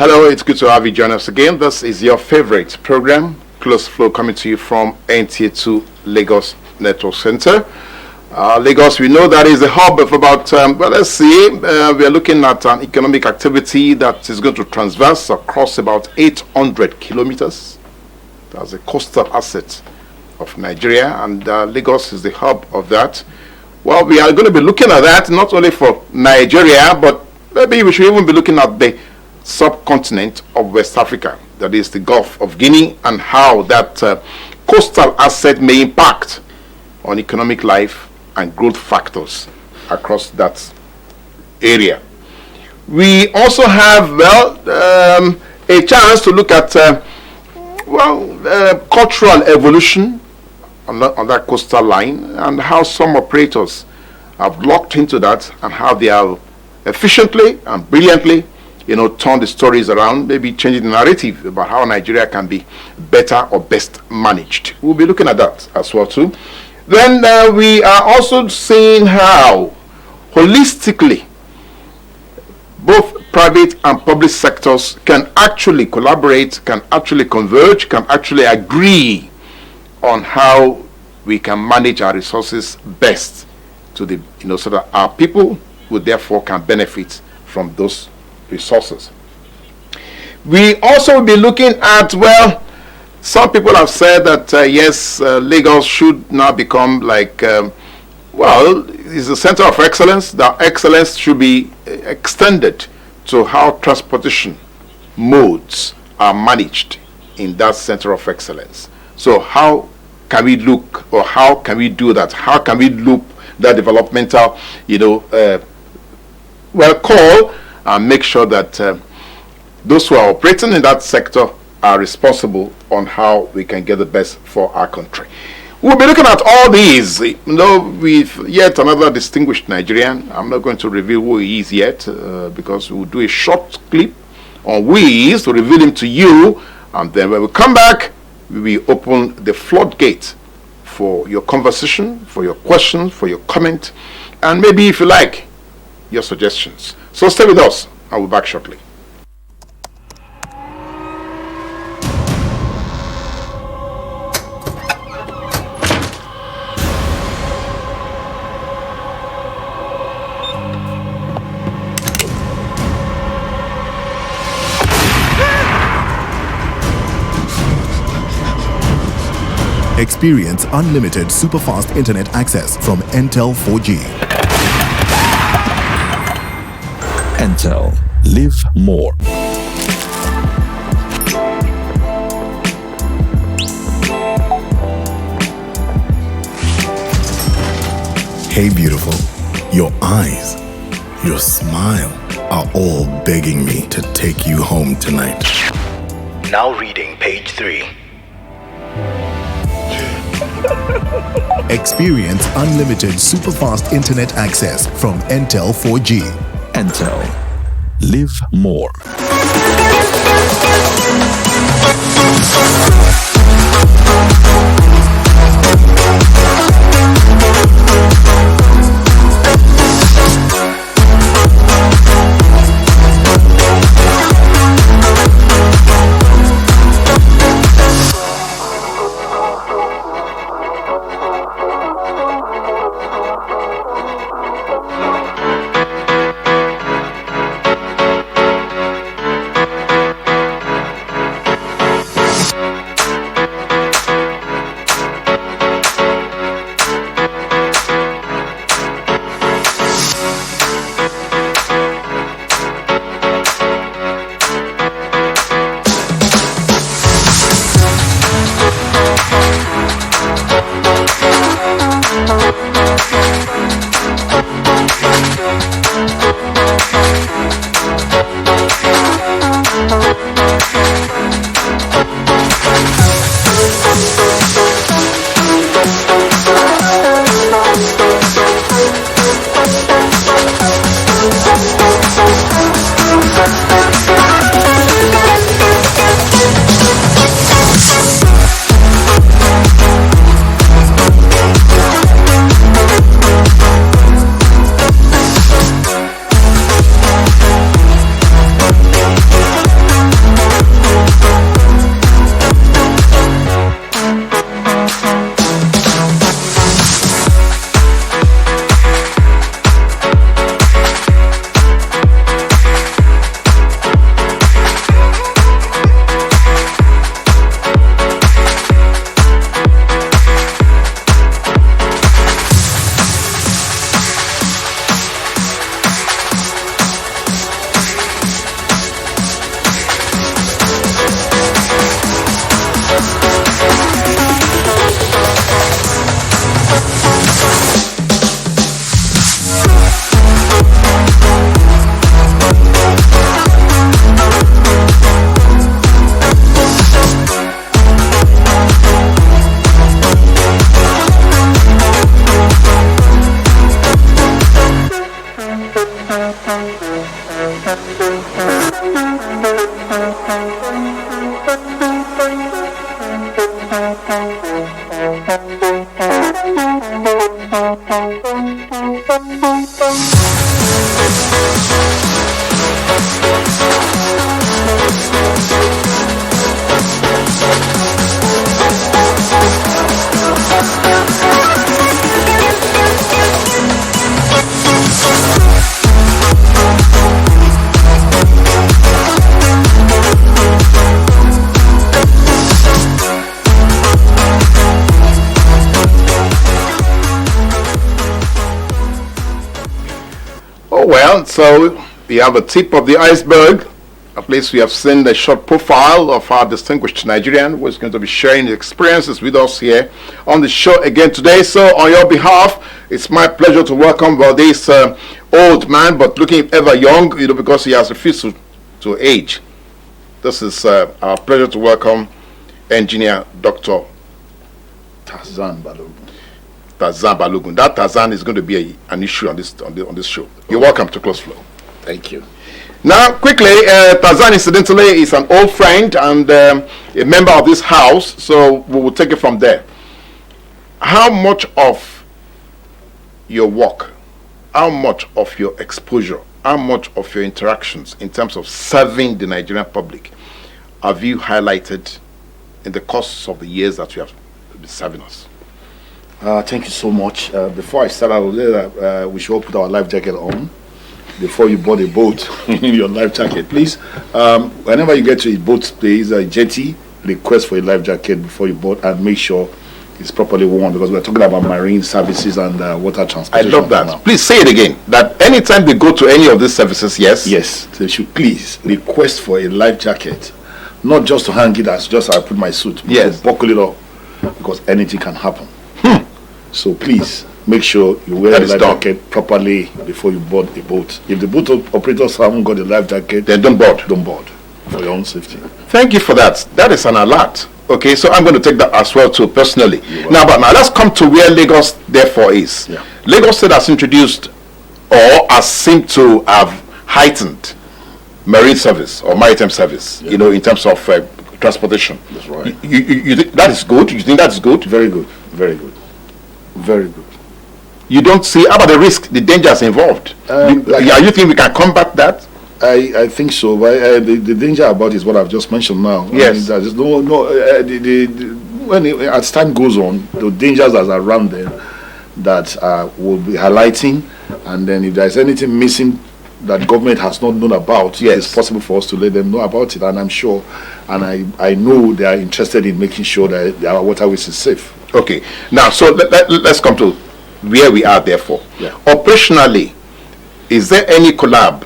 Hello, it's good to have you join us again. This is your favorite program, Close Flow, coming to you from NTA2 Lagos Network Center. Lagos, we know that is a hub of about, let's see, we are looking at an economic activity that is going to transverse across about 800 kilometers. That's a coastal asset of Nigeria, and Lagos is the hub of that. Well, we are going to be looking at that not only for Nigeria, but maybe we should even be looking at the subcontinent of West Africa, that is the Gulf of Guinea, and how that coastal asset may impact on economic life and growth factors across that area. We also have, a chance to look at, cultural evolution on that coastal line, and how some operators have locked into that, and how they have efficiently and brilliantly turn the stories around, maybe changing the narrative about how Nigeria can be better or best managed. We'll be looking at that as well too. Then we are also seeing how holistically both private and public sectors can actually collaborate, can actually converge, can actually agree on how we can manage our resources best to the so that our people who therefore can benefit from those resources. We also will be looking at, some people have said that yes, Lagos should now become like, it's a center of excellence. That excellence should be extended to how transportation modes are managed in that center of excellence. So how can we look, or how can we do that? How can we loop that developmental, call, and make sure that those who are operating in that sector are responsible on how we can get the best for our country. We'll be looking at all these, with yet another distinguished Nigerian. I'm not going to reveal who he is yet, because we'll do a short clip on who he is to reveal him to you, and then when we come back, we will open the floodgate for your conversation, for your questions, for your comment, and maybe, if you like, your suggestions. So stay with us. I'll be back shortly. Experience unlimited super-fast internet access from Entel 4G. Entel. Live more. Hey beautiful, your eyes, your smile are all begging me to take you home tonight. Now reading page 3. Experience unlimited super-fast internet access from Entel 4G. Entel. Live more. Oh well, so we have a tip of the iceberg. At least we have seen the short profile of our distinguished Nigerian who is going to be sharing his experiences with us here on the show again today. So on your behalf, it's my pleasure to welcome this old man, but looking ever young, because he has refused to age. This is our pleasure to welcome Engineer Dr. Tarzan Balogun. Tarzan Balogun. That Tarzan is going to be an issue on this show. You're welcome to Close Flow. Thank you. Now, quickly, Tarzan, incidentally, is an old friend and a member of this house, so we will take it from there. How much of your work, how much of your exposure, how much of your interactions in terms of serving the Nigerian public have you highlighted in the course of the years that you have been serving us? Thank you so much. Before I start, I will say that we should all put our life jacket on before you board a boat in your life jacket. Please, whenever you get to a boat place, a jetty, request for a life jacket before you board and make sure it's properly worn, because we're talking about marine services and water transportation. I love that. Now. Please say it again. That anytime they go to any of these services, yes, they should please request for a life jacket, not just to hang it as just I put my suit, but to buckle it up, because anything can happen. So please make sure you wear the life jacket properly before you board a boat. If the boat operators haven't got a life jacket, then don't board. Don't board for your own safety. Thank you for that. That is an alert. Okay, so I'm going to take that as well too personally. Now let's come to where Lagos therefore is. Yeah. Lagos State has introduced or has seemed to have heightened marine service or maritime service, in terms of transportation. That's right. You think that is good? You think that is good? Very good. Very good. Very good. You don't see, how about the risk, the dangers involved? You think we can combat that? I think so. But the danger about is what I've just mentioned now. Yes. There's as time goes on, the dangers that are around there that will be highlighting, and then if there's anything missing that government has not known about, it's possible for us to let them know about it. And I'm sure, and I know they are interested in making sure that our waterways is safe. Okay. Now, so let's come to where we are, therefore. Yeah. Operationally, is there any collab?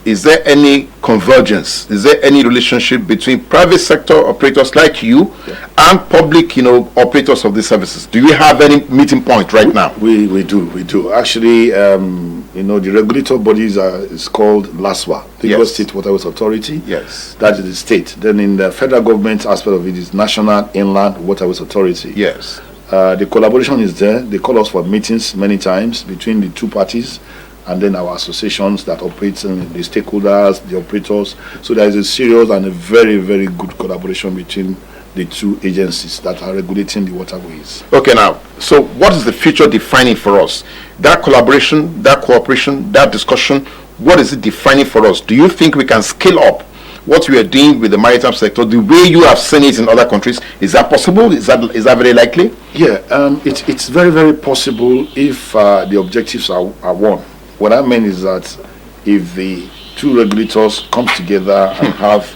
Is there any convergence? Is there any relationship between private sector operators like you and public, operators of these services? Do you have any meeting point right now? We do. Actually, the regulator bodies is called LASWA, Lagos State Waterways Authority. Yes. That is the state. Then in the federal government aspect of it is National Inland Waterways Authority. Yes. The collaboration is there. They call us for meetings many times between the two parties, and then our associations that operate, the stakeholders, the operators. So there is a serious and a very, very good collaboration between the two agencies that are regulating the waterways. Okay, now, so what is the future defining for us? That collaboration, that cooperation, that discussion, what is it defining for us? Do you think we can scale up what we are doing with the maritime sector the way you have seen it in other countries? Is that possible? Is that very likely? Yeah, it's very, very possible if the objectives are one. What I mean is that if the two regulators come together and have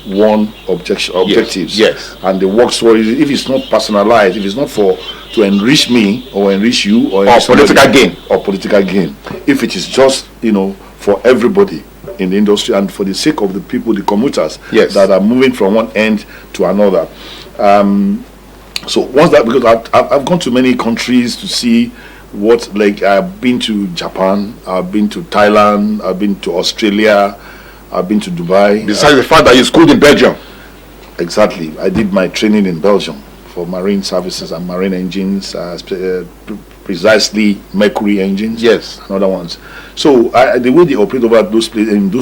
one objectives, and they work for it, if it's not personalized, if it's not to enrich me or enrich you or political gain, if it is just for everybody in the industry and for the sake of the people, the commuters that are moving from one end to another. So once that, because I've gone to many countries to see I've been to Japan, I've been to Thailand, I've been to Australia, I've been to Dubai. Besides the fact that you schooled in Belgium. Exactly. I did my training in Belgium for marine services and marine engines, precisely mercury engines. Yes. And other ones. So the way they operate over those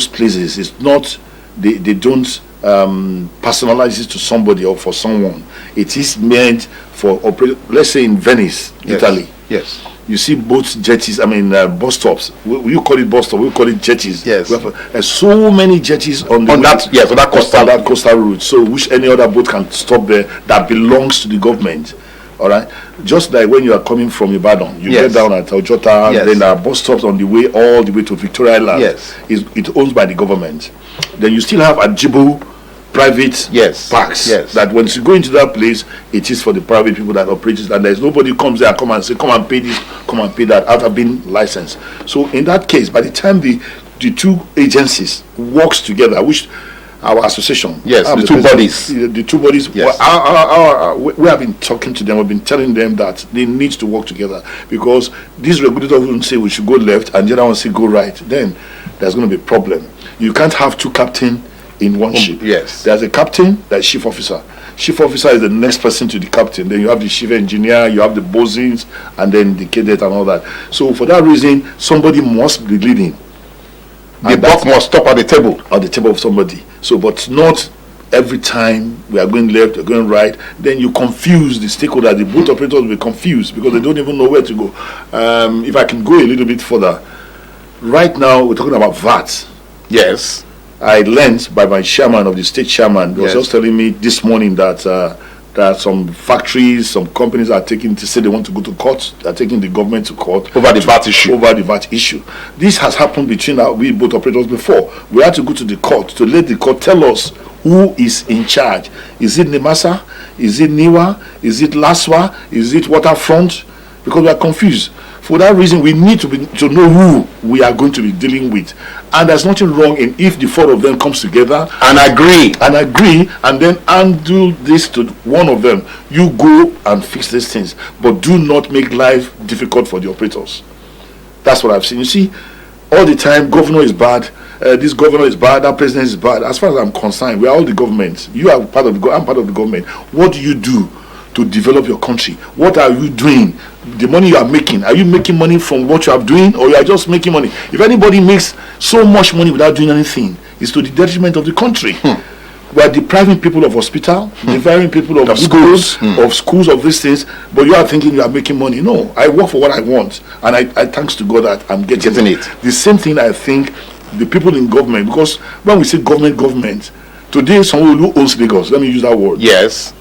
places is not they don't personalize it to somebody or for someone. It is meant for let's say in Venice, Italy. Yes. You see both jetties, bus stops. You call it bus stop, we call it jetties. Yes. There's so many jetties on that coastal route. So which any other boat can stop there that belongs to the government. All right. Just like when you are coming from Ibadan, you get down at Ojota, then there are bus stops on the way all the way to Victoria Island. Yes. It's owned by the government. Then you still have Ajibu private parks that when you go into that place, it is for the private people that operate it, and there's nobody who comes there and come and say, come and pay this, come and pay that after being licensed. So in that case, by the time the two agencies works together, which our association, the two bodies, we have been talking to them, we've been telling them that they need to work together, because this regulator will say we should go left and the other one say go right, then there's going to be a problem. You can't have two captains in one ship. Yes. There's a captain, that's chief officer. Chief officer is the next person to the captain. Then you have the chief engineer, you have the bosuns, and then the cadet and all that. So for that reason, somebody must be leading. The buck must stop at the table. At the table of somebody. So, but not every time we are going left or going right. Then you confuse the stakeholder. The boat operators will be confused because they don't even know where to go. If I can go a little bit further, right now we're talking about VAT. Yes. I learned by my chairman of the state chairman, he was just telling me this morning that there are some factories, some companies are taking to say they want to go to court. They are taking the government to court over the VAT issue. Over the VAT issue. This has happened between we boat operators before. We had to go to the court to let the court tell us who is in charge. Is it Nemasa? Is it Niwa? Is it Laswa? Is it Waterfront? Because we are confused. For that reason, we need to know who we are going to be dealing with. And there's nothing wrong in if the four of them comes together and agree and then undo this to one of them. You go and fix these things, but do not make life difficult for the operators. That's what I've seen. You see, all the time, governor is bad. This governor is bad. That president is bad. As far as I'm concerned, we are all the government. You are part of I'm part of the government. What do you do to develop your country? What are you doing? The money you are making, are you making money from what you are doing, or you are just making money? If anybody makes so much money without doing anything, it's to the detriment of the country. We are depriving people of hospital, depriving people of schools, of these things, but you are thinking you are making money. No, I work for what I want, and I thanks to God that I'm getting it. The same thing I think the people in government, because when we say government, today someone who owns Lagos, let me use that word. Yes.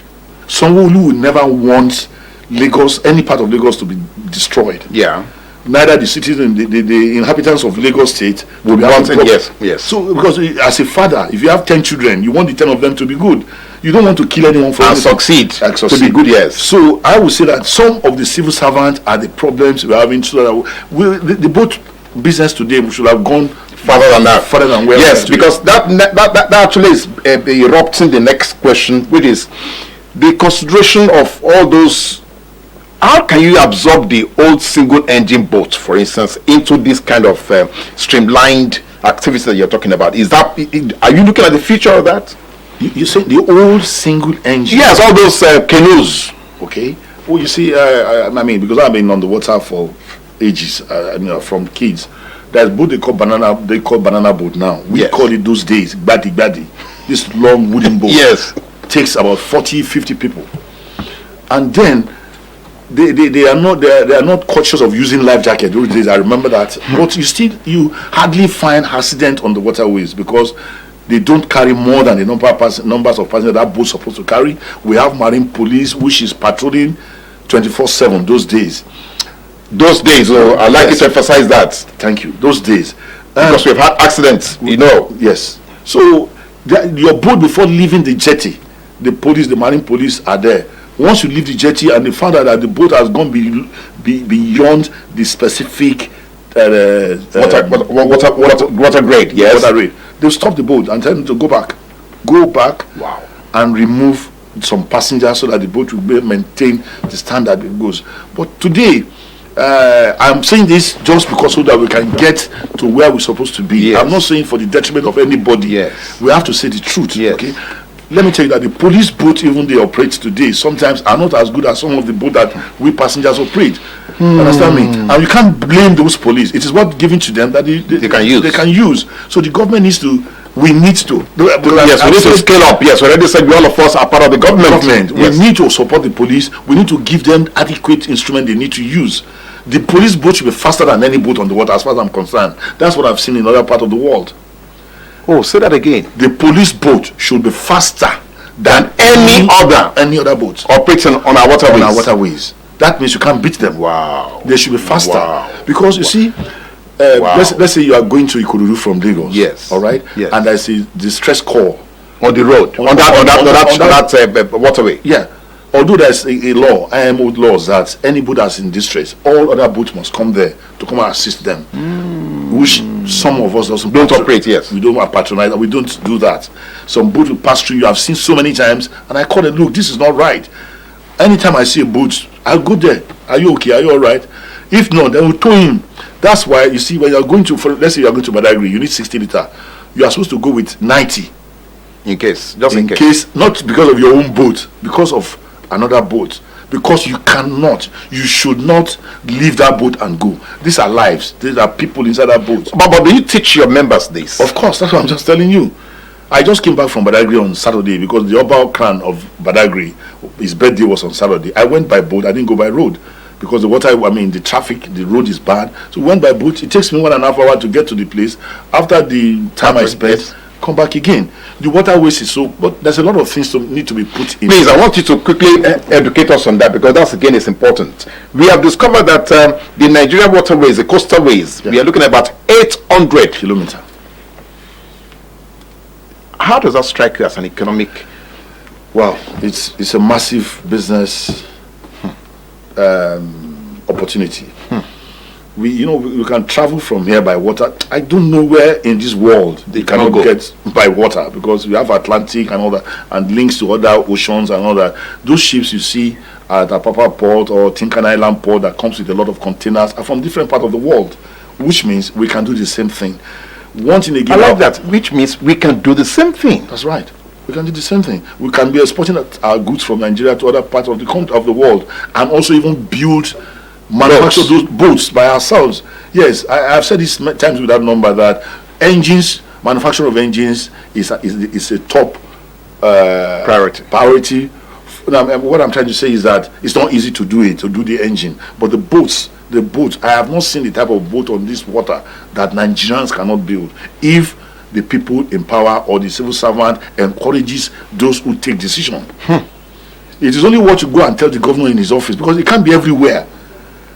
Someone who will never want Lagos, any part of Lagos, to be destroyed. Yeah. Neither the citizens, the inhabitants of Lagos State will be wanting. Yes. So, because as a father, if you have 10 children, you want the 10 of them to be good. You don't want to kill anyone for succeed. To be good. Yes. So I would say that some of the civil servants are the problems we're having. So that the boat business today we should have gone further than that. Further than where. Yes, because that actually is erupting the next question, which is the consideration of all those. How can you absorb the old single engine boat, for instance, into this kind of streamlined activity that you're talking about? Are you looking at the future of that? You say the old single engine? Yes, all those canoes. Okay. Well, you see, because I've been on the water for ages, from kids. There's boat they call banana boat now. We call it those days, badi. This long wooden boat. Yes. Takes about 40-50 people. And then they are not cautious of using life jacket those days. I remember that. But you hardly find accident on the waterways because they don't carry more than the numbers of passengers that boat's supposed to carry. We have marine police which is patrolling 24/7 those days. I'd like you to emphasize that. Thank you. Those days. Because we've had accidents, Yes. So your boat, before leaving the jetty, the police, the marine police are there. Once you leave the jetty and they found out that the boat has gone beyond the specific water grade, yes. Water grade, they'll stop the boat and tell them to go back. Wow. And remove some passengers so that the boat will maintain the standard it goes. But today, I'm saying this just because so that we can get to where we're supposed to be. Yes. I'm not saying for the detriment of anybody. Yes. We have to say the truth. Yes. Okay. Let me tell you that the police boat, even they operate today, sometimes are not as good as some of the boat that we passengers operate. Understand me? And you can't blame those police. It is what given to them that they can use. So the government needs to We need to. Yes, we need to scale up. Yes, we already said all of us are part of the government. Yes. We need to support the police. We need to give them adequate instrument they need to use. The police boat should be faster than any boat on the water, as far as I'm concerned. That's what I've seen in other parts of the world. Oh, say that again. The police boat should be faster than any other boat operating on our waterways. That means you can't beat them. Wow. They should be faster. Wow. Because you see, let's say you are going to Ikorodu from Lagos. Yes. All right. Yes. And I see distress call on the road on that waterway. Yeah. Although there's a law, IMO laws, that any boat that's in distress, all other boats must come there to come and assist them. Which some of us don't operate. Yes. We don't patronize. We don't do that. Some boat will pass through. You have seen so many times, and I call it. Look, this is not right. Anytime I see a boat, I'll go there. Are you okay? Are you all right? If not, then we'll tow him. That's why you see when you're going to, let's say you're going to Badagry, you need 60 liter. You are supposed to go with 90. In case, in case, not because of your own boat, because of another boat. Because you should not leave that boat and go. These are lives. These are people inside that boat. But do you teach your members this? Of course, that's what I'm just telling you. I just came back from Badagry on Saturday because the Oba Khan of Badagry, his birthday was on Saturday. I went by boat. I didn't go by road because the traffic, the road is bad. So we went by boat. It takes me 1.5 hours to get to the place. After the time I spent, come back again. The waterways is but there's a lot of things need to be put in. Please, I want you to quickly educate us on that, because that's again is important. We have discovered that the Nigerian waterways, the coastal ways, we are looking at about 800 kilometers. How does that strike you as an economic? Well, it's a massive business opportunity. We can travel from here by water. I don't know where in this world they cannot get by water, because we have Atlantic and all that, and links to other oceans and all that. Those ships you see at Apapa Port or Tinkan Island Port that comes with a lot of containers are from different parts of the world, which means we can do the same thing. One thing again, I love that, which means we can do the same thing. That's right. We can do the same thing. We can be exporting our goods from Nigeria to other parts of the world, and also even manufacture those boats by ourselves. Yes, I've said this times without number that manufacture of engines is a top priority. What I'm trying to say is that it's not easy to do the engine, but the boats, I have not seen the type of boat on this water that Nigerians cannot build if the people in power or the civil servant encourages those who take decision. It is only what you go and tell the governor in his office, because it can't be everywhere.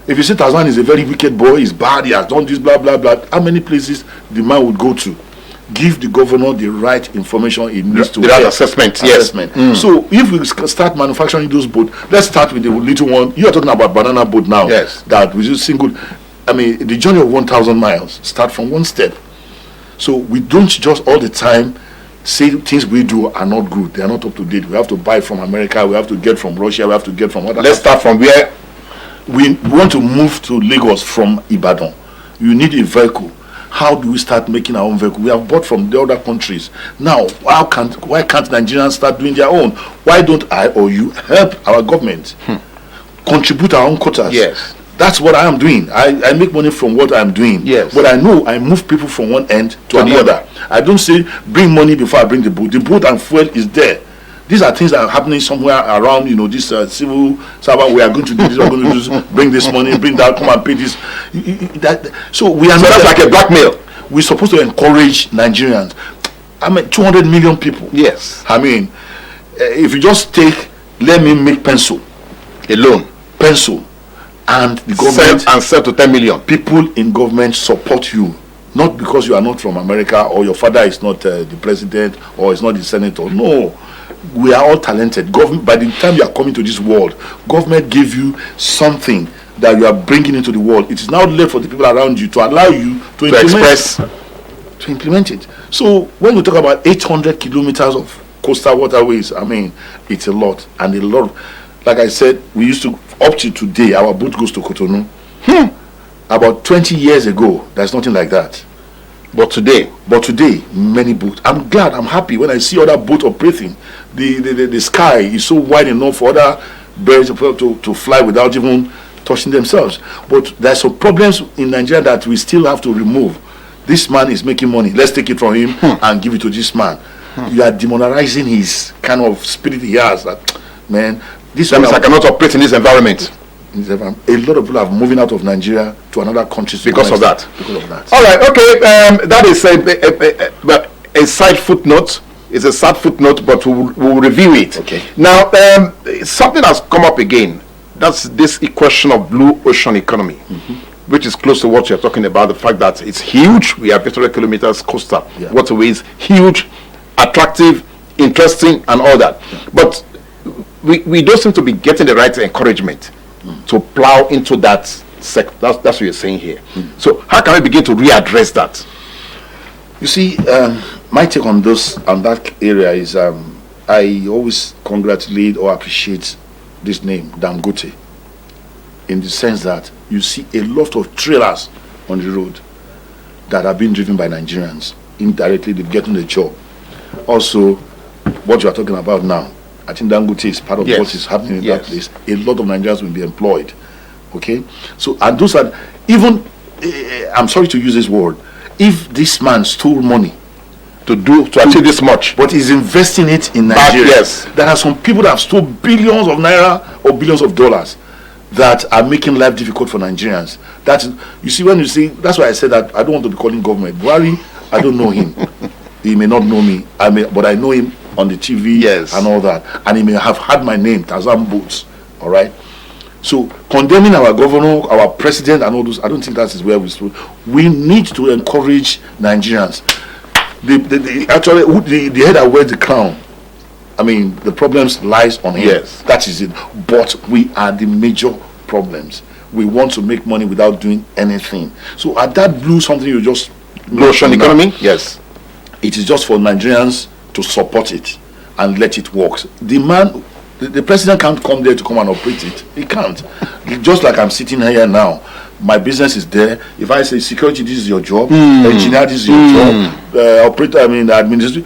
If you say Tarzan is a very wicked boy, he's bad, he has done this, blah, blah, blah, how many places the man would go to? Give the governor the right information he needs to. The right assessment, yes. So if we start manufacturing those boats, let's start with the little one. You are talking about banana boat now. Yes. That we just the journey of 1,000 miles start from one step. So we don't just all the time say things we do are not good. They are not up to date. We have to buy from America. We have to get from Russia. We have to get from other. Let's start from where we want to move to Lagos from Ibadan. You need a vehicle. How do we start making our own vehicle? We have bought from the other countries. Now, why can't Nigerians start doing their own? Why don't I or you help our government contribute our own quotas? Yes. That's what I am doing. I make money from what I'm doing. Yes. But I know I move people from one end to another. I don't say bring money before I bring the boat. The boat and fuel is there. These are things that are happening somewhere around, this civil servant. We are going to do this, we are going to do this, bring this money, bring that, come and pay this. So that's like a blackmail. We're supposed to encourage Nigerians. 200 million people. Yes. If you just let me make pencil alone, and the government sell to 10 million. People in government support you. Not because you are not from America or your father is not the president or is not the senator. No. We are all talented. By the time you are coming to this world, government gave you something that you are bringing into the world. It is now left for the people around you to allow you to implement it. So when you talk about 800 kilometers of coastal waterways, it's a lot. And a lot. Like I said, we used to, up to today, our boat goes to Cotonou. About 20 years ago, there's nothing like that. But today, many boats. I'm glad, I'm happy when I see other boats operating. The sky is so wide enough for other birds to fly without even touching themselves. But there's some problems in Nigeria that we still have to remove. this man is making money, let's take it from him and give it to this man. You are demonizing his kind of spirit he has. That, man, this That means I cannot operate in this environment. a lot of people are moving out of Nigeria to another country Because of that. Because of that. All right, okay. That is a side footnote. It's a sad footnote, but we'll review it. Okay. Now, something has come up again. That's this question of blue ocean economy, which is close to what you're talking about. The fact that it's huge. We have 800 kilometers coastal waterways, huge, attractive, interesting, and all that. But we don't seem to be getting the right encouragement to plow into that sector. That's what you're saying here. So how can we begin to readdress that? You see, my take on that area is I always congratulate or appreciate this name, Dangote, in the sense that you see a lot of trailers on the road that are being driven by Nigerians. Indirectly, they're getting the job. Also, what you are talking about now, I think Dangote is part of what is happening in that place. A lot of Nigerians will be employed. Okay? So, and those are, even, I'm sorry to use this word, if this man stole money to achieve this much, but he's investing it in Nigeria, there are some people that have stole billions of naira or billions of dollars that are making life difficult for Nigerians. That's, you see, when you see, that's why I said that I don't want to be calling government. Buhari, I don't know him. He may not know me, but I know him on the TV and all that. And he may have had my name, Tarzan Boots. All right? So, condemning our governor, our president, and all those, I don't think that is where we stood. We need to encourage Nigerians. Actually, the head that wears the crown, I mean, the problems lies on him. Yes. That is it. But we are the major problems. We want to make money without doing anything. So, at that blue something you just... Blue ocean economy? Yes. It is just for Nigerians to support it and let it work. The man, the president can't come there to come and operate it. He can't. Just like I'm sitting here now, my business is there. If I say security, this is your job. Engineer, this is your job. Operator, administration.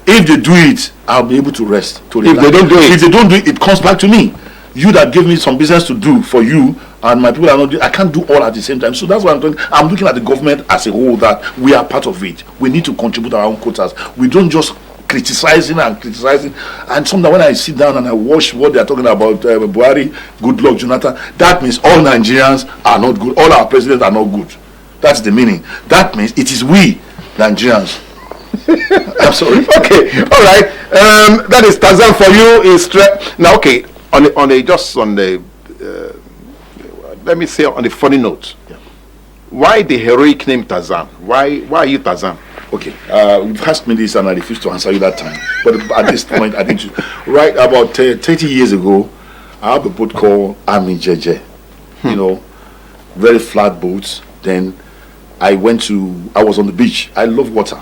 If they do it, I'll be able to rest. If they don't do it, it comes back to me. You that gave me some business to do for you, and my people are not doing, I can't do all at the same time. So that's what I'm doing. I'm looking at the government as a whole, that we are part of it. We need to contribute our own quotas. We don't just criticizing. And sometimes when I sit down and I watch what they are talking about, Buhari, good luck, Jonathan, that means all Nigerians are not good. All our presidents are not good. That's the meaning. That means it is we, Nigerians. I'm sorry. Okay, all right. That is Tarzan for you. Now, okay, let me say on a funny note. Why the heroic name Tarzan? Why are you Tarzan? Okay, you've asked me this and I refused to answer you that time. But at this point, I think right about 30 years ago, I have a boat called Army JJ. You know, very flat boats. Then I was on the beach. I love water.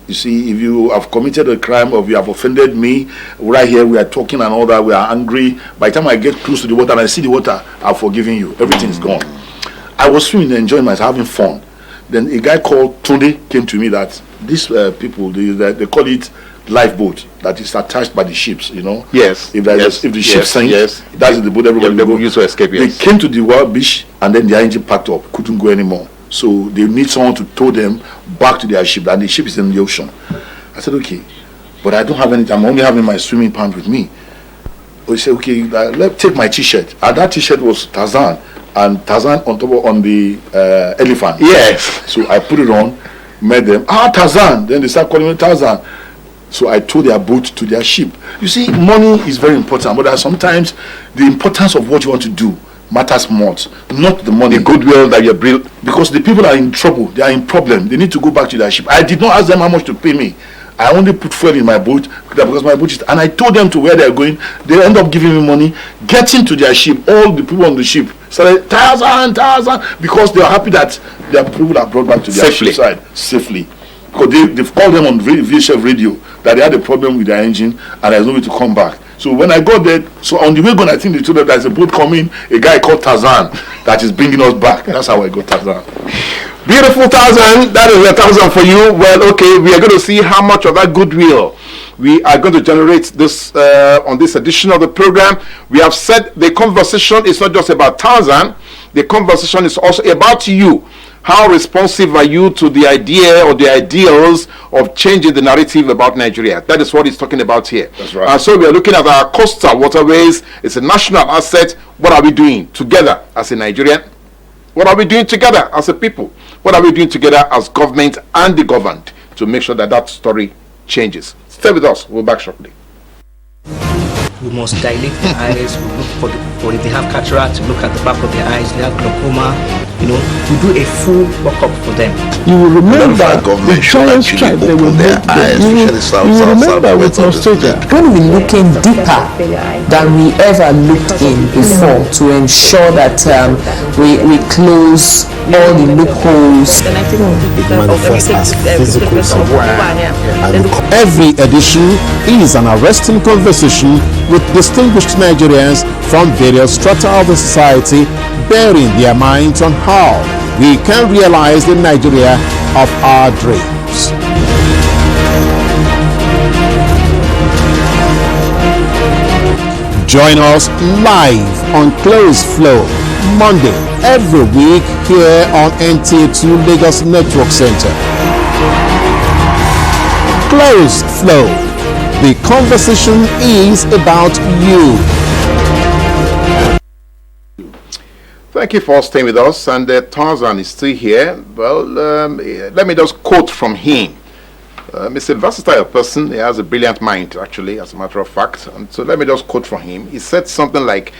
You see, if you have committed a crime or if you have offended me, right here we are talking and all that, we are angry. By the time I get close to the water and I see the water, I've forgiven you. Everything is gone. I was swimming, enjoying myself, having fun. Then a guy called Tony came to me that these people, they call it lifeboat, that is attached by the ships, you know. Yes. If the ship sinks, that's the boat everybody will use to escape. Yes. They came to the wild beach and then their engine packed up, couldn't go anymore. So they need someone to tow them back to their ship, and the ship is in the ocean. I said, okay, but I don't have anything. I'm only having my swimming pants with me. So he said, okay, let's take my T-shirt. And that T-shirt was Tarzan, and Tarzan on the elephant. Yes. So I put it on, met them. Tarzan. Then they start calling me Tarzan. So I towed their boat to their ship. You see, money is very important, but sometimes the importance of what you want to do matters more, not the money. The goodwill that you built. Because the people are in trouble, they are in problem, they need to go back to their ship. I did not ask them how much to pay me. I only put fuel in my boat because my boat is, and I told them to where they are going. They end up giving me money, getting to their ship. All the people on the ship started Tarzan, because they are happy that their people are brought back to their ship side safely. Because they've called them on VHF radio that they had a problem with their engine and there's no way to come back. So when I got there, so on the way going, I think they told them there's a boat coming, a guy called Tarzan that is bringing us back. That's how I got Tarzan. Beautiful Tarzan, that is a Tarzan for you. Well, okay, we are going to see how much of that goodwill we are going to generate this on this edition of the program. We have said the conversation is not just about Tarzan, the conversation is also about you. How responsive are you to the idea or the ideals of changing the narrative about Nigeria? That is what he's talking about here. That's right. And so we are looking at our coastal waterways. It's a national asset. What are we doing together as a Nigerian? What are we doing together as a people? What are we doing together as government and the governed to make sure that that story changes? Stay with us. We'll be back shortly. We must dilate their eyes. We look for if they have cataract, look at the back of their eyes. They have glaucoma. You know, we do a full workup for them. You will remember the insurance strike they will make. You will remember with nostalgia. When we looking deeper than we ever looked in before to ensure that we close all the loopholes. Every edition is an arresting conversation with distinguished Nigerians from various strata of the society, bearing their minds on how we can realize the Nigeria of our dreams. Join us live on Close Flow, Monday every week here on NTA2 Lagos Network Center. Close Flow. The conversation is about you. Thank you for staying with us. And Tarzan is still here. Well, let me just quote from him. He's a versatile person. He has a brilliant mind, actually, as a matter of fact. And so let me just quote from him. He said something like,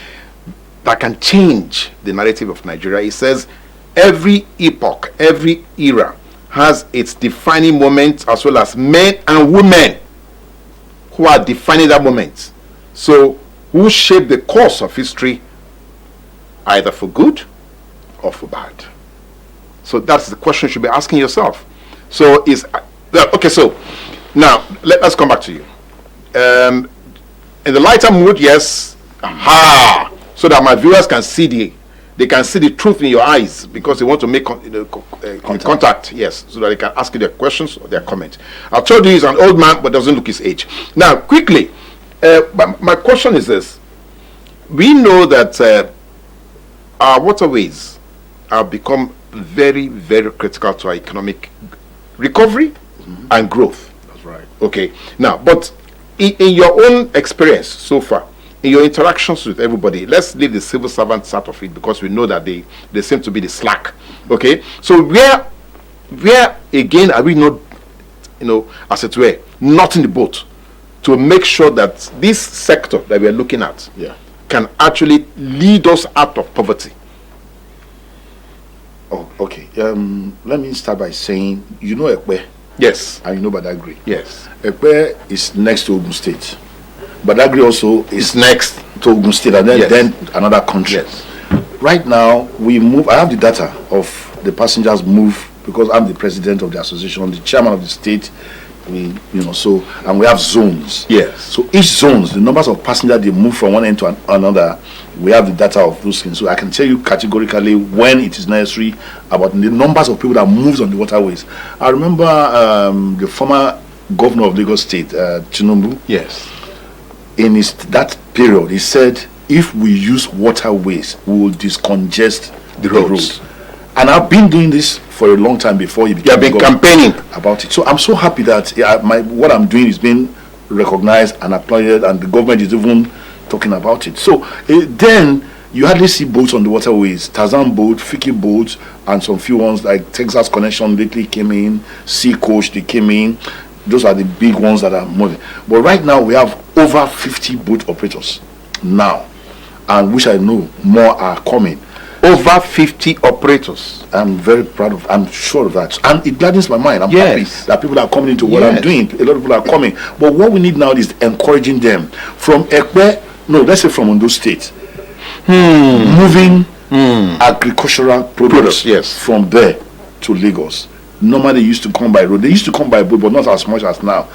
that can change the narrative of Nigeria. He says, every epoch, every era has its defining moment, as well as men and women who are defining that moment. So, who shape the course of history, either for good or for bad? So that's the question you should be asking yourself. So okay, so now let's come back to you. In the lighter mood, yes, so that my viewers can see they can see the truth in your eyes, because they want to make contact, yes, so that they can ask you their questions or their comments. I told you he's an old man but doesn't look his age. Now, quickly, my question is this. We know that our waterways have become very, very critical to our economic recovery and growth. That's right. Okay. Now, but in your own experience so far, in your interactions with everybody, let's leave the civil servants out of it, because we know that they seem to be the slack. Okay. So where again are we not, as it were, not in the boat to make sure that this sector that we are looking at can actually lead us out of poverty? Oh, okay. Let me start by saying, Ekpe. Yes. And Badagry. Yes. Ekpe is next to Ogun State. Badagry also is next to Ogun State, and then another country. Yes. Right now, we move. I have the data of the passengers move, because I'm the president of the association, the chairman of the state. And we have zones. Yes. So each zones, the numbers of passengers they move from one end to another, we have the data of those things. So I can tell you categorically when it is necessary about the numbers of people that moves on the waterways. I remember the former governor of Lagos State, Tinubu. Yes. In that period, he said, if we use waterways, we will discongest the roads. And I've been doing this for a long time before he became. You have been campaigning about it. So I'm so happy that what I'm doing is being recognized and applauded, and the government is even talking about it. So then you hardly see boats on the waterways. Tarzan boat, Fiki boats, and some few ones like Texas Connection lately came in, Sea Coach, they came in. Those are the big ones that are moving. But right now we have over 50 boat operators now, and which I know more are coming. Over 50 operators. I'm very proud of. I'm sure of that, and it gladdens my mind. I'm happy that people are coming into what I'm doing. A lot of people are coming, but what we need now is encouraging them from Ekpe. No, let's say from Ondo State, moving agricultural products from there to Lagos. Normally, they used to come by road. They used to come by boat, but not as much as now.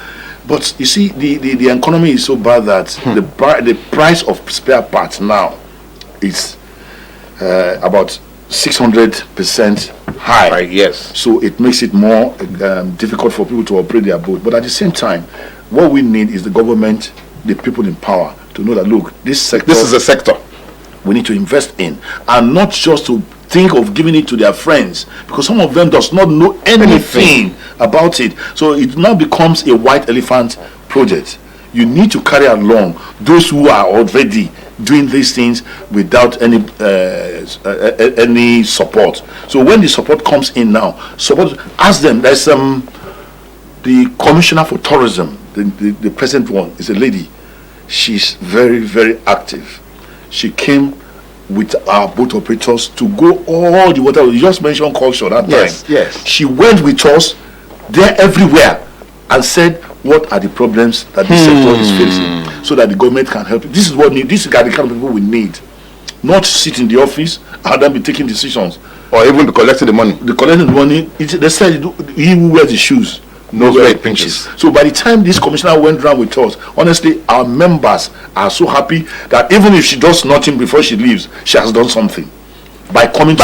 But you see, the economy is so bad that the price of spare parts now is about 600% high. Yes. So it makes it more difficult for people to operate their boat. But at the same time, what we need is the government, the people in power, to know that, look, this is a sector we need to invest in, and not just to think of giving it to their friends, because some of them does not know anything about it. So it now becomes a white elephant project. You need to carry along those who are already doing these things without any support. So when the support comes in now, ask them. There's the commissioner for tourism, the present one is a lady. She's very, very active. She came with our boat operators to go all the water. You just mentioned culture that time. Yes. She went with us there everywhere and said, what are the problems that the sector is facing, so that the government can help. This is what need. This is the kind of people we need. Not sit in the office and then be taking decisions, or even be collecting the money. They said he who wears the shoes knows where it pinches. So by the time this commissioner went round with us, honestly, our members are so happy that even if she does nothing before she leaves, she has done something by coming to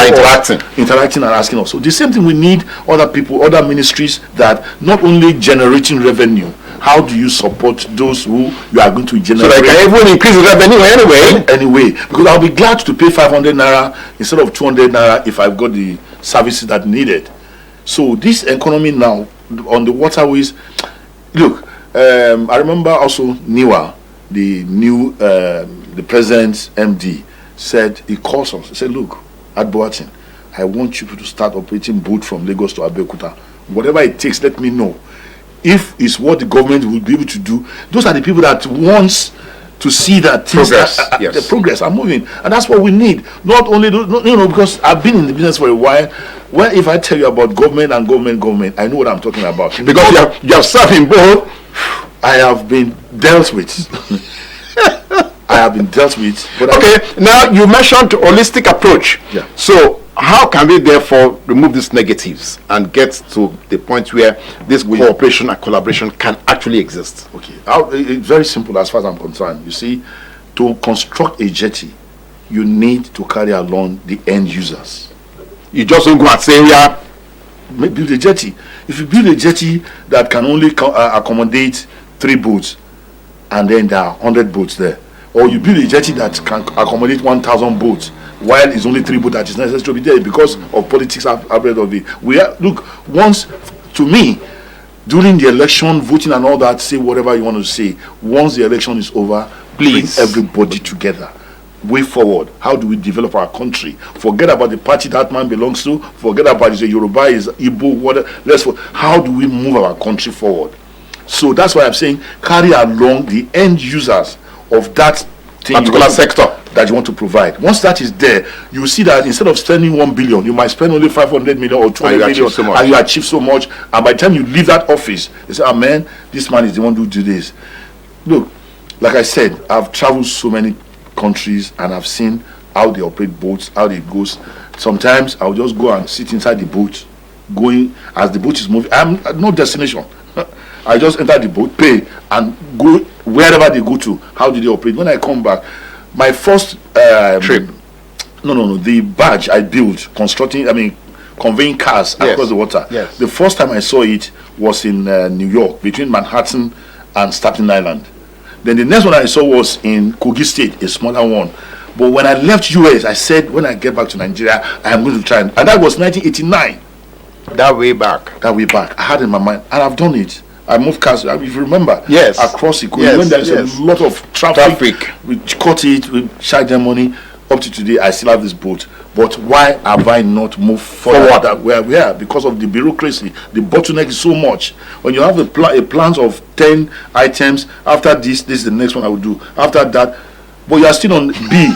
interacting and asking us. So the same thing, we need other people, other ministries that not only generating revenue. How do you support those who you are going to generate? So they can even increase the revenue anyway. Because I'll be glad to pay 500 naira instead of 200 naira if I've got the services that needed. So this economy now on the waterways. Look, I remember also Niwa, the new the president's MD, said, he calls us. He said, look, at Boatin, I want you to start operating boat from Lagos to Abeokuta. Whatever it takes, let me know. If it's what the government will be able to do, those are the people that wants to see that the progress are moving, and that's what we need. Not only because I've been in the business for a while. Well, if I tell you about government, I know what I'm talking about. Because you have served in both. I have been dealt with. But okay, now you mentioned holistic approach. Yeah. So how can we therefore remove these negatives and get to the point where this cooperation and collaboration can actually exist? Okay, it's very simple as far as I'm concerned. You see, to construct a jetty, you need to carry along the end users. You just don't go and say, build a jetty. If you build a jetty that can only accommodate 3 boats, and then there are 100 boats there, or you build a jetty that can accommodate 1,000 boats, while it's only 3 boats that is necessary to be there because of politics ahead of it. To me, during the election, voting and all that, say whatever you want to say. Once the election is over, please bring everybody together. Way forward. How do we develop our country? Forget about the party that man belongs to. Forget about is Yoruba, is Igbo, whatever. How do we move our country forward? So that's why I'm saying carry along the end users of that particular sector that you want to provide. Once that is there, you will see that instead of spending 1 billion, you might spend only 500 million or 200 million, and you achieve so much. And by the time you leave that office, you say, man, this man is the one who do this. Look, like I said, I've traveled so many countries and I've seen how they operate boats, how it goes. Sometimes I'll just go and sit inside the boat, going as the boat is moving. I'm no destination. I just enter the boat, pay, and go wherever they go to. How do they operate? When I come back, my first trip. The barge I built, conveying cars across the water. Yes. The first time I saw it was in New York, between Manhattan and Staten Island. Then the next one I saw was in Kogi State, a smaller one. But when I left US, I said, when I get back to Nigeria, I am going to try. And that was 1989. That way back. I had in my mind, and I've done it. I moved cars, if you remember, across Ikoyi. Yes, when there's a lot of traffic, we caught it, we charged them money. Up to today, I still have this boat. But why have I not moved forward where we are? Because of the bureaucracy. The bottleneck is so much. When you have a plans of 10 items, after this is the next one I will do. After that, but you are still on B.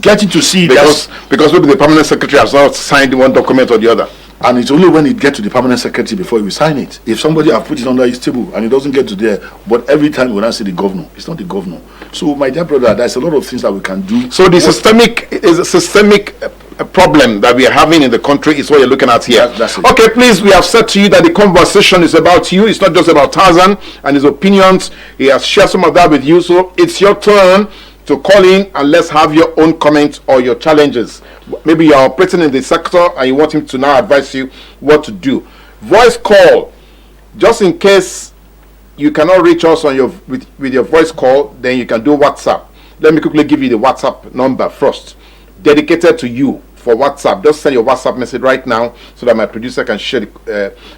Getting to see because maybe the permanent secretary has not signed one document or the other. And it's only when it gets to the permanent secretary before he will sign it. If somebody have put it under his table and it doesn't get to there, but every time when I say the governor, it's not the governor. So my dear brother, there's a lot of things that we can do. So the systemic problem that we are having in the country is what you're looking at here. That's it. Okay, please, we have said to you that the conversation is about you. It's not just about Tarzan and his opinions. He has shared some of that with you. So it's your turn to call in and let's have your own comments or your challenges. Maybe you're operating in the sector and you want him to now advise you what to do. Voice call, just in case you cannot reach us on with your voice call, then you can do WhatsApp. Let me quickly give you the WhatsApp number first, dedicated to you for WhatsApp. Just send your WhatsApp message right now so that my producer can share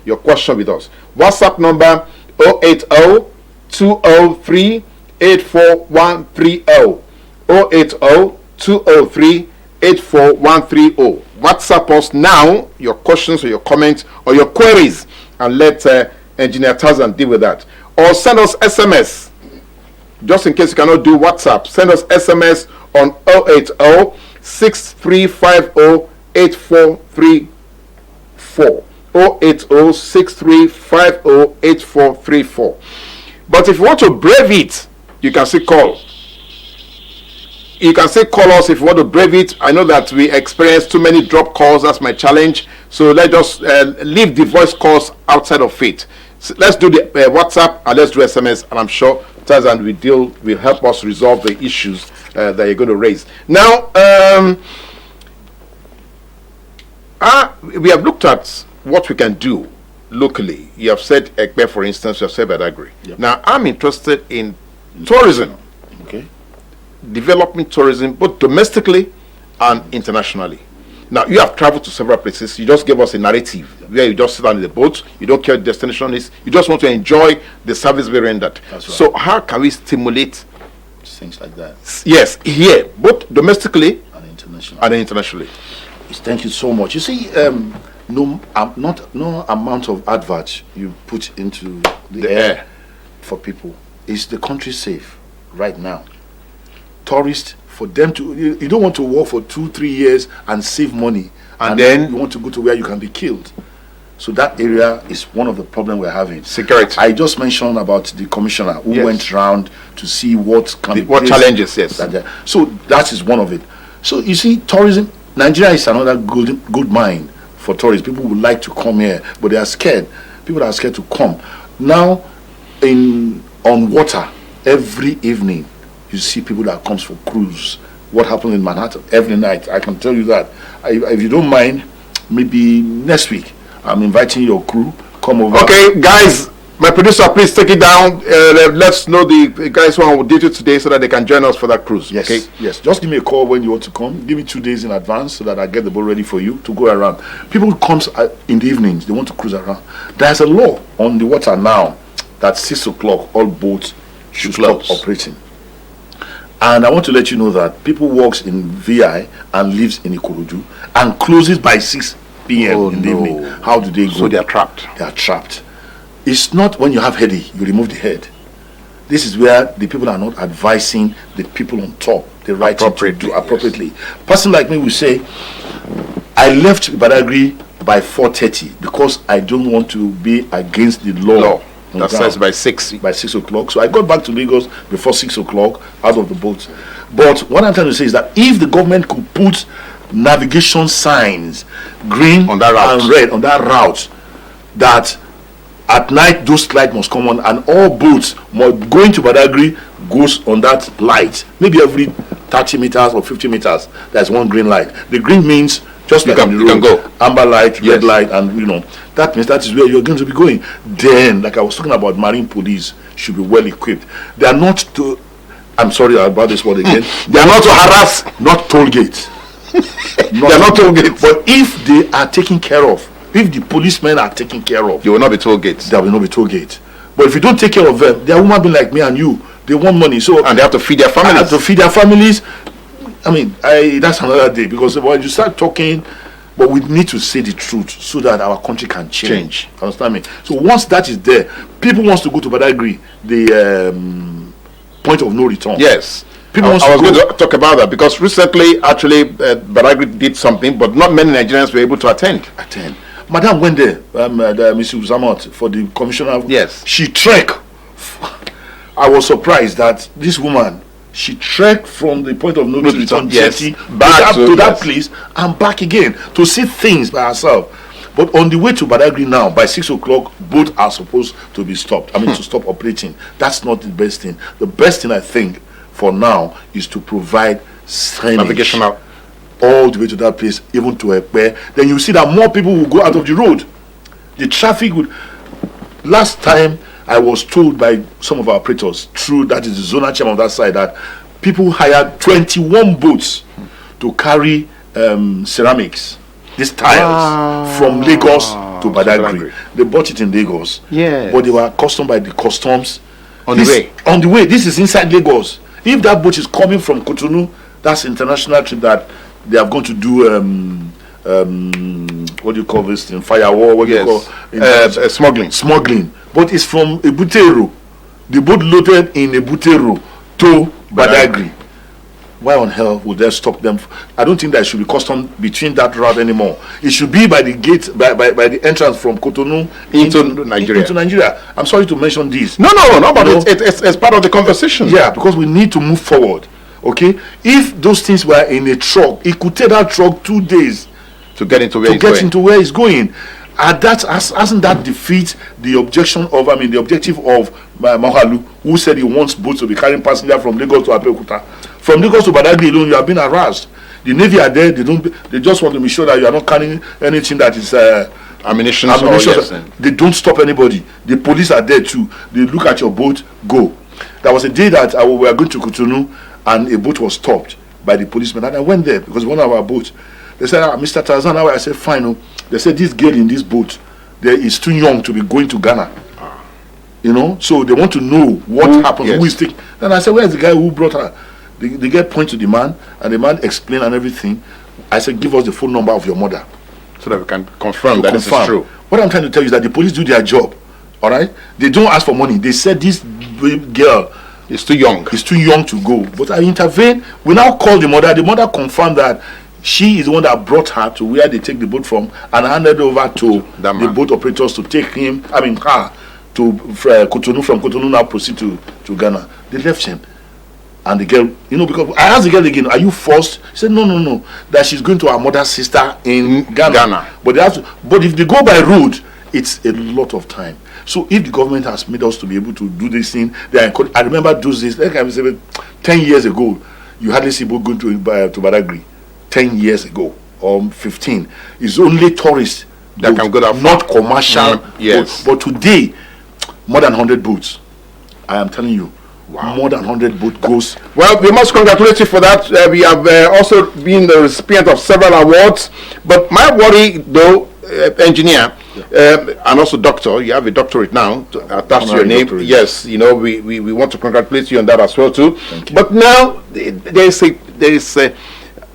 your question with us. WhatsApp number 080-203-84130. 080-203-84130. WhatsApp us now your questions or your comments or your queries, and let Engineer Tarzan deal with that. Or send us SMS. Just in case you cannot do WhatsApp, send us SMS on 080-6350-8434. 080-6350-8434. But if you want to brave it, you can still call. You can still call us if you want to brave it. I know that we experience too many drop calls. That's my challenge. So let's just leave the voice calls outside of it. So let's do the WhatsApp and let's do SMS. And I'm sure Tarzan will help us resolve the issues that you're going to raise. Now, we have looked at what we can do locally. You have said Ekpe, for instance. You have said Badagry. Yep. Now, I'm interested in tourism. Okay. Developing tourism both domestically and internationally. Now, you have traveled to several places. You just gave us a narrative where you just sit down in the boat. You don't care what the destination is. You just want to enjoy the service we rendered. That's right. So how can we stimulate things like that? Yes, here, both domestically and internationally. Thank you so much. You see, no amount of advert you put into the air for people, is the country safe right now? Tourists, for them to, you don't want to work for 2-3 years and save money, and then you want to go to where you can be killed. So that area is one of the problems we're having. Security. I just mentioned about the commissioner who went around to see what challenges. Yes. So that is one of it. So you see, tourism. Nigeria is another good mine for tourists. People would like to come here, but they are scared. People are scared to come. Now, on water, every evening, you see people that comes for cruise. What happened in Manhattan every night? I can tell you that. If you don't mind, maybe next week, I'm inviting your crew. Come over. Okay, guys, my producer, please take it down. Let's know the guys who are on duty today so that they can join us for that cruise. Yes, okay? Yes. Just give me a call when you want to come. Give me 2 days in advance so that I get the boat ready for you to go around. People who comes in the evenings, they want to cruise around. There's a law on the water now that 6 o'clock all boats should stop operating. And I want to let you know that people works in VI and lives in Ikorodu and closes by 6 p.m. in the evening. How do they go? So they are trapped. They are trapped. It's not when you have headache, you remove the head. This is where the people are not advising the people on top the right thing to do appropriately. Person like me will say, I left Badagry by 4:30 because I don't want to be against the law. That says by 6. By 6 o'clock. So I got back to Lagos before 6 o'clock out of the boat. But what I'm trying to say is that if the government could put navigation signs, green on that route, and red on that route, that at night those lights must come on, and all boats going to Badagry goes on that light. Maybe every 30 meters or 50 meters, there's one green light. The green means just like on the road, you can go. Amber light, red light, and that means that is where you're going to be going. Then, like I was talking about, marine police should be well equipped. They are not to, I'm sorry about this word again, they are not to harass, not toll gates. They are not toll gates. But if they are taken care of, if the policemen are taken care of, they will not be toll gates. There will not be toll gates. But if you don't take care of them, they are human beings like me and you. They want money, and they have to feed their families. Have to feed their families. I mean, that's another day, because when you start talking, but we need to say the truth so that our country can change. Understand me? So once that is there, people wants to go to Badagry, the point of no return. Yes. I was going to talk about that because recently, actually, Badagry did something, but not many Nigerians were able to attend. Madam went there, Mrs. Usamot, for the commissioner. Yes. She trekked. I was surprised that this woman, she trekked from the point of no return back to that place and back again to see things by herself. But on the way to Badagry now, by 6 o'clock, boats are supposed to be stopped. I mean, to stop operating. That's not the best thing. The best thing, I think, for now, is to provide navigational all the way to that place, even to Ekpe. Then you see that more people will go out of the road. The traffic would. Last time, I was told by some of our operators, through that is the zonal chairman on that side, that people hired 21 boats to carry ceramics, these tiles from Lagos to Badagry. They bought it in Lagos. Yeah. But they were customed by the customs on the way. On the way. This is inside Lagos. If that boat is coming from Cotonou, that's international trip that they are going to do. What do you call this thing? Firewall. What do you call smuggling? Smuggling. But it's from Ebutero. The boat loaded in Ebutero to Badagry. Why on hell would they stop them? I don't think there should be custom between that route anymore. It should be by the gate, by the entrance from Cotonou into Nigeria. Into Nigeria. I'm sorry to mention this. No, but it's part of the conversation. Yeah, because we need to move forward. Okay, if those things were in a truck, it could take that truck 2 days to get into where it's going. And hasn't that defeat the objective of Mahalu, who said he wants boats to be carrying passengers from Lagos to Abeokuta. From Lagos to Badagry alone, you have been harassed. The Navy are there. They just want to be sure that you are not carrying anything that is ammunition. They don't stop anybody. The police are there too. They look at your boat, go. There was a day that we were going to Cotonou, and a boat was stopped by the policemen, and I went there because one of our boats. They said, Mr. Tarzan. I said, fine. No. They said, this girl in this boat, is too young to be going to Ghana. So they want to know what happened. Yes. Who is taking? Then I said, where's the guy who brought her? The guy pointed to the man, and the man explained and everything. I said, give us the phone number of your mother, so that we can confirm that this is true. What I'm trying to tell you is that the police do their job. All right, they don't ask for money. They said this girl is too young. It's too young to go. But I intervened. We now call the mother. The mother confirmed that she is the one that brought her to where they take the boat from and handed over to the boat operators to take her to Cotonou. From Cotonou now proceed to Ghana. They left him. And the girl, because I asked the girl again, are you forced? She said, no. That she's going to her mother's sister in Ghana. But if they go by road, it's a lot of time. So if the government has made us to be able to do this thing, I remember those days, like I said, 10 years ago, you hardly see people going to Badagry. 10 years ago or 15, it's only tourists that can go that far. Not commercial. Yes. But today, more than 100 boats. I am telling you, more than 100 boat goes. Well, we must congratulate you for that. We have also been the recipient of several awards. But my worry, though, engineer, and also doctor, you have a doctorate now attached to your name. Doctorate. Yes, we want to congratulate you on that as well too. But now there is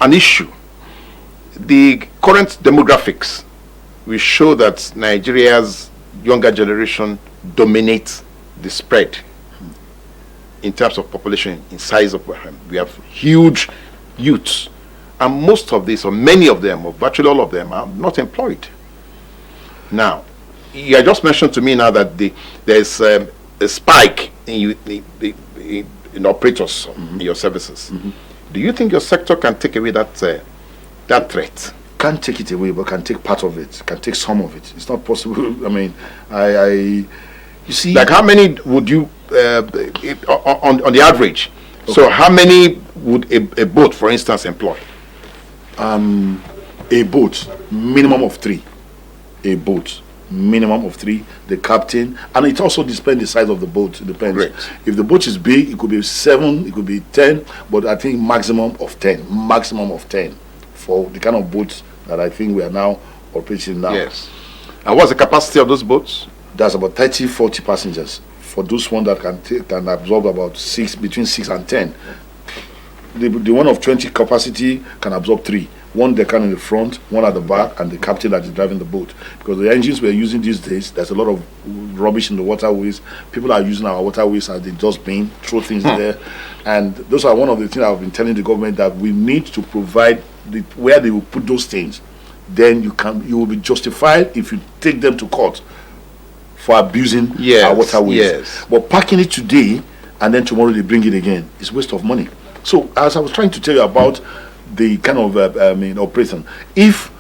an issue. The current demographics will show that Nigeria's younger generation dominates the spread in terms of population, in size of we have huge youths, and most of these, or many of them, or virtually all of them, are not employed. Now, you just mentioned to me now that there's a spike in operators in your services. Do you think your sector can take away that threat? Can't take it away, but can take part of it. Can take some of it. It's not possible. I mean, you see, like how many would you on the average? Okay. So how many would a boat, for instance, employ? A boat minimum of 3. A boat minimum of 3. The captain, and it also depends the size of the boat. It depends. Great. If the boat is big, it could be 7, it could be 10, but I think maximum of 10 for the kind of boats that I think we are now operating now. Yes. And what's the capacity of those boats? That's about 30-40 passengers. For those one that can absorb about between 6 and 10. The one of 20 capacity can absorb 3. One deckhand in the front, one at the back, and the captain that is driving the boat. Because the engines we're using these days, there's a lot of rubbish in the waterways. People are using our waterways as they just been, throw things there. And those are one of the things I've been telling the government, that we need to provide where they will put those things. Then you will be justified if you take them to court for abusing our waterways. Yes. But parking it today and then tomorrow they bring it again, it's waste of money. So as I was trying to tell you about the kind of operation, if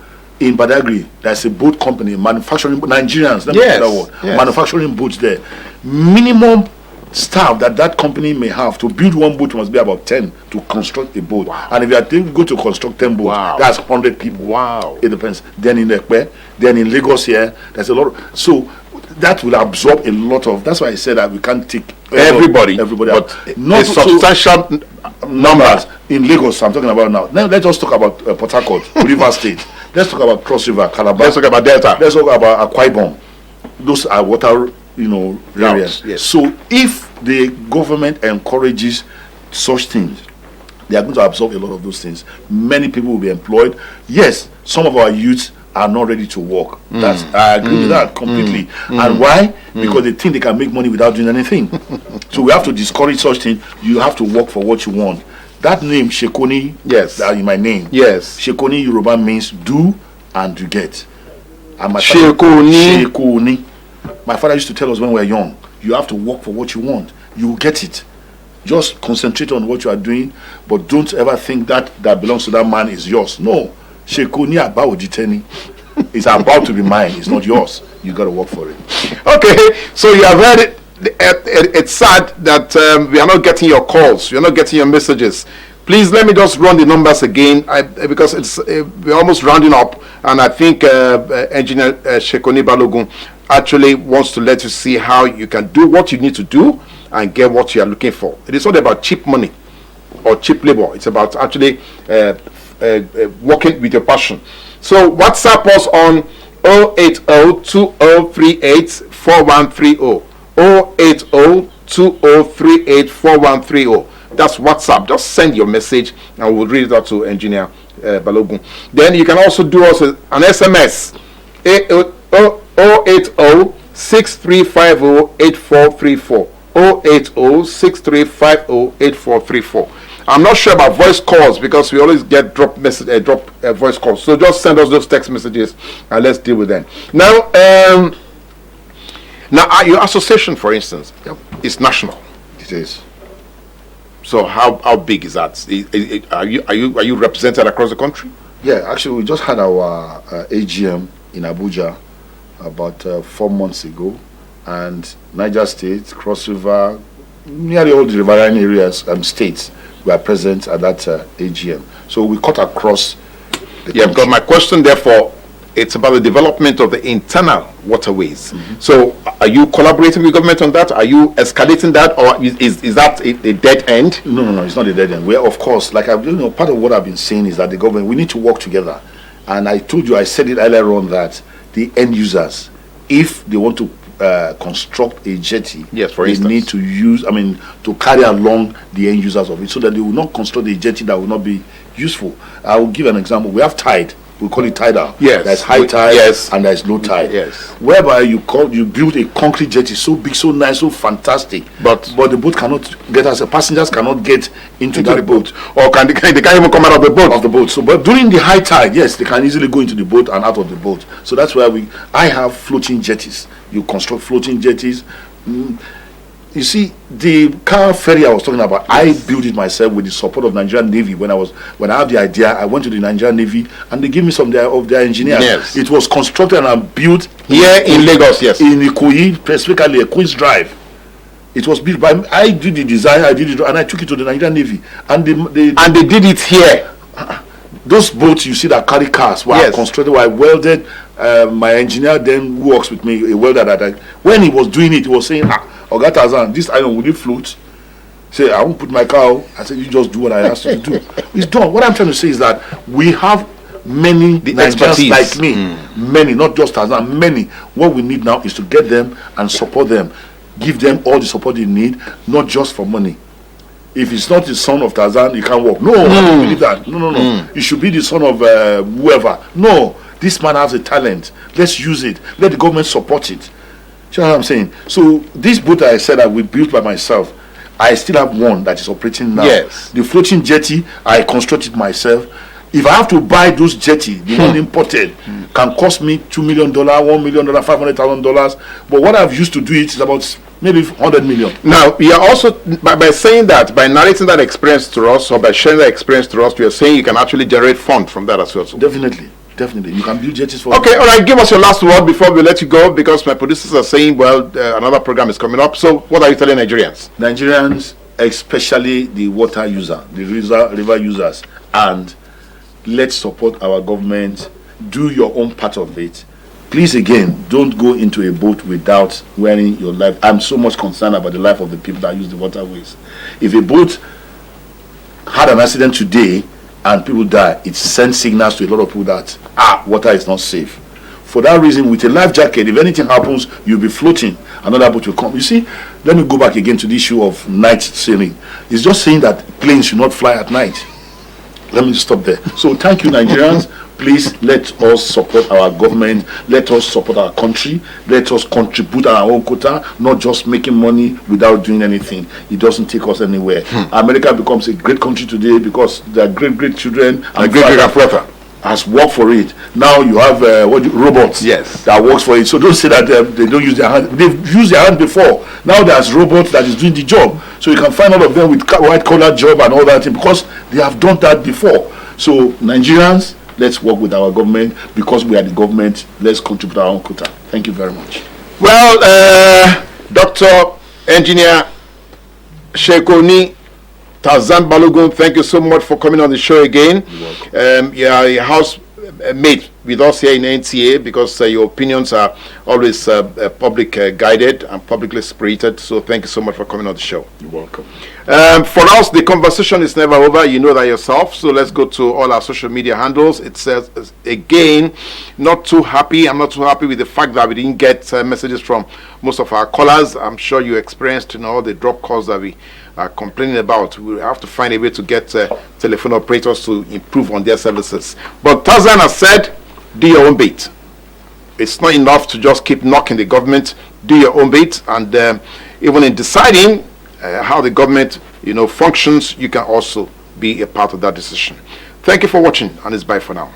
in Badagry there's a boat company manufacturing Nigerians, manufacturing boats there, minimum staff that company may have to build one boat must be about 10 to construct a boat. Wow. And if you are going to construct 10 boats, that's 100 people. Wow. It depends. Then in Ekpe, then in Lagos here, there's a lot of, so that will absorb a lot of, that's why I said that we can't take everybody but not a substantial numbers in Lagos. I'm talking about now. Now let's just talk about Port Harcourt, River State. Let's talk about Cross River, Calabar. Let's talk about Delta. Let's talk about Akwa Ibom. Those are water, areas. Yes. So if the government encourages such things, they are going to absorb a lot of those things. Many people will be employed. Yes, some of our youths are not ready to work. I agree with that completely. And why? Because they think they can make money without doing anything. So we have to discourage such things. You have to work for what you want. That name, Shekoni, that is my name. Yes. Shekoni Yoruba means do and you get. And my Shekoni. My father used to tell us when we were young, you have to work for what you want. You will get it. Just concentrate on what you are doing, but don't ever think that belongs to that man is yours. No. Shekoni Abawojiteni. It's about to be mine. It's not yours. You got to work for it. Okay, so you have heard it. It's sad that we are not getting your calls. You're not getting your messages. Please let me just run the numbers again because we're almost rounding up, and I think Engineer Shekoni Balogun actually wants to let you see how you can do what you need to do and get what you are looking for. It is not about cheap money or cheap labor. It's about actually working with your passion. So WhatsApp us on 080-2038-4130. 080-2038-4130. That's WhatsApp. Just send your message and we'll read it out to Engineer Balogun. Then you can also do us an SMS. 080-6350-8434. 080-6350-8434. I'm not sure about voice calls because we always get drop voice calls. So just send us those text messages and let's deal with them. Now, your association, for instance, is national. It is. So how big is that? Are you represented across the country? Yeah, actually, we just had our AGM in Abuja about 4 months ago, and Niger State, Cross River, nearly all the riverine areas and states were present at that AGM. So we cut across the country. Because my question, therefore, it's about the development of the internal waterways. So are you collaborating with government on that? Are you escalating that, or is that a dead end? No, it's not a dead end. We're, of course, like part of what I've been saying is that the government, we need to work together. And I told you, I said it earlier on, that the end users, if they want to construct a jetty, yes, for they instance, need to use, to carry along the end users of it, so that they will not construct a jetty that will not be useful. I will give an example. We have tide. We call it tidal. Yes. There's high tide, yes, and there's low tide. Yes. Whereby you build a concrete jetty so big, so nice, so fantastic, but the boat cannot get us. Passengers cannot get into that boat, or they can't even come out of the boat. So, but during the high tide, yes, they can easily go into the boat and out of the boat. So that's why I have floating jetties. You construct floating jetties. You see, the car ferry I was talking about, I built it myself with the support of Nigerian Navy. When I had the idea, I went to the Nigerian Navy and they gave me some of their engineers. Yes. It was constructed and built here in Lagos, yes. In Ikoyi, specifically Queen's Drive. It was built by I did the design, I did it, and I took it to the Nigerian Navy. And they did it here. Those boats you see that carry cars were constructed, were welded. My engineer then who works with me, a welder that when he was doing it, he was saying, Oga Tarzan, this iron, will it float? Say, I won't put my car out. I said, you just do what I asked you to do. It's done. What I'm trying to say is that we have many Nigerians like me, many, not just Tarzan, many. What we need now is to get them and support them, give them all the support they need, not just for money. If it's not the son of Tarzan, you can't work. No, I don't believe that. No. It should be the son of whoever. No, this man has a talent. Let's use it. Let the government support it. You know what I'm saying? So this boat I said that we built by myself, I still have one that is operating now. Yes. The floating jetty, I constructed myself. If I have to buy those jetty, the one imported, can cost me $2 million, $1 million, $500,000. But what I've used to do it is about maybe 100 million. Now, you are also, by saying that, by narrating that experience to us, or by sharing that experience to us, you are saying you can actually generate funds from that as well. So. Definitely. You can build jetties for Okay, all right, give us your last word before we let you go, because my producers are saying, another program is coming up. So what are you telling Nigerians? Nigerians, especially the water user, the river users, and let's support our government. Do your own part of it. Please, again, don't go into a boat without wearing your life. I'm so much concerned about the life of the people that use the waterways. If a boat had an accident today and people die, it sends signals to a lot of people that water is not safe. For that reason, with a life jacket, if anything happens, you'll be floating. Another boat will come. You see, let me go back again to the issue of night sailing. It's just saying that planes should not fly at night. Let me stop there. So thank you, Nigerians. Please let us support our government. Let us support our country. Let us contribute our own quota, not just making money without doing anything. It doesn't take us anywhere. America becomes a great country today because their great children and great has worked for it. Now you have robots that works for it. So don't say that they don't use their hand. They've used their hand before. Now there's robots that is doing the job. So you can find all of them with white collar job and all that thing because they have done that before. So Nigerians, let's work with our government because we are the government. Let's contribute our own quota. Thank you very much. Well, Dr. Engineer Shekoni Tarzan Balogun, thank you so much for coming on the show again. You are a housemate with us here in NTA because your opinions are always public guided and publicly spirited. So thank you so much for coming on the show. You're welcome. For us, the conversation is never over. You know that yourself. So let's go to all our social media handles. It says, again, not too happy. I'm not too happy with the fact that we didn't get messages from most of our callers. I'm sure you experienced all the drop calls that we are complaining about. We have to find a way to get telephone operators to improve on their services. But Tarzan has said, do your own bit. It's not enough to just keep knocking the government. Do your own bit, and even in deciding how the government, functions, you can also be a part of that decision. Thank you for watching, and it's bye for now.